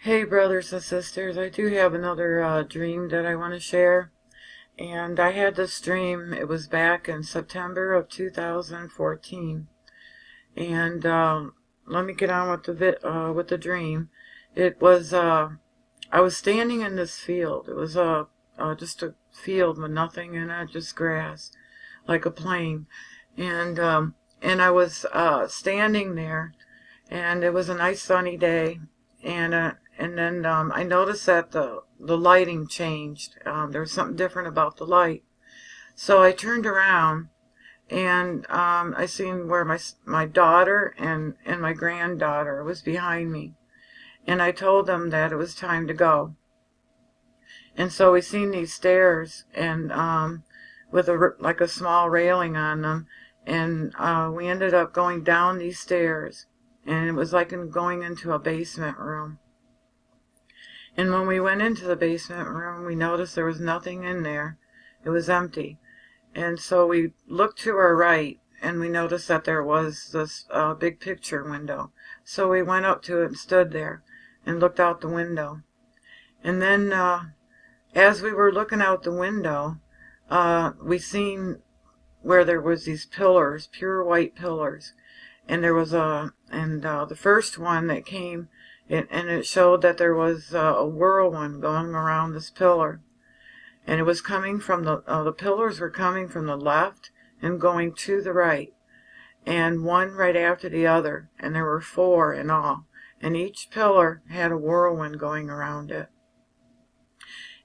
Hey, brothers and sisters, I do have another dream that I want to share. And I had this dream, it was back in September of 2014. And let me get on with the dream. It was, I was standing in this field. It was just a field with nothing in it, just grass, like a plain. And I was standing there, and it was a nice sunny day. And then I noticed that the lighting changed. There was something different about the light. So I turned around, and I seen where my daughter and my granddaughter was behind me. And I told them that it was time to go. And so we seen these stairs, and with like a small railing on them. And we ended up going down these stairs. And it was like going into a basement room. And when we went into the basement room, we noticed there was nothing in there. It was empty. And so we looked to our right, and we noticed that there was this big picture window. So we went up to it and stood there and looked out the window. And then as we were looking out the window, we seen where there was these pillars, pure white pillars. And there was the first one that came, and it showed that there was a whirlwind going around this pillar. And it was coming from the pillars were coming from the left and going to the right. And one right after the other. And there were 4 in all. And each pillar had a whirlwind going around it.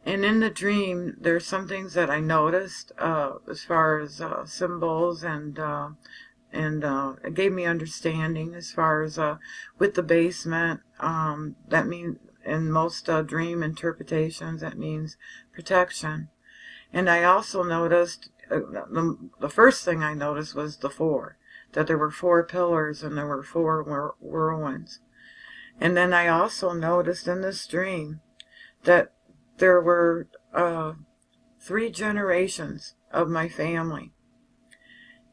And in the dream, there's some things that I noticed as far as symbols, and it gave me understanding as far as with the basement. That means, in most dream interpretations, that means protection. And I also noticed, the first thing I noticed was the 4, that there were 4 pillars and there were 4 whirlwinds. And then I also noticed in this dream that there were 3 generations of my family.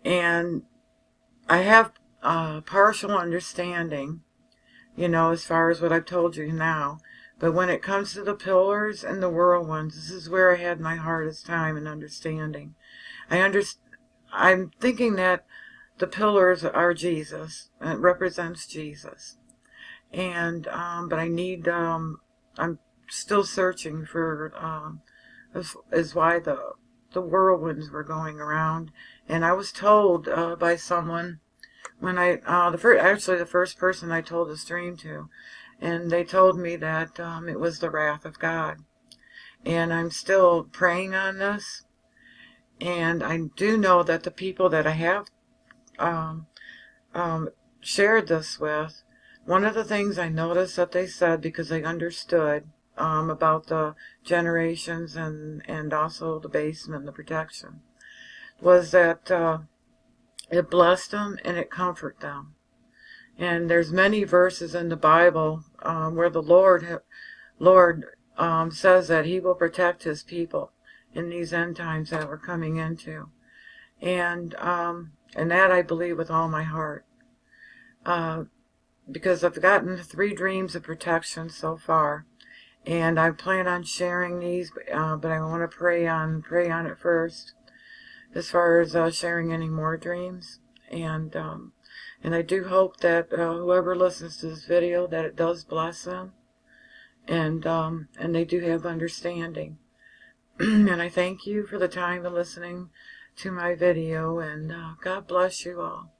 And I have partial understanding, as far as what I've told you now. But when it comes to the pillars and the whirlwinds, this is where I had my hardest time in understanding. I'm thinking that the pillars are Jesus. It represents Jesus. And but I need. I'm still searching for is why the whirlwinds were going around. And I was told by someone when the first person I told this dream to, and they told me that it was the wrath of God. And I'm still praying on this. And I do know that the people that I have shared this with, one of the things I noticed that they said, because they understood about the generations and also the basement, the protection, was that it blessed them and it comforted them. And there's many verses in the Bible where the Lord says that He will protect His people in these end times that we're coming into, and that I believe with all my heart, because I've gotten 3 dreams of protection so far. And I plan on sharing these, but I want to pray on it first, as far as sharing any more dreams. And I do hope that whoever listens to this video, that it does bless them, and they do have understanding. And I thank you for the time of listening to my video, and God bless you all.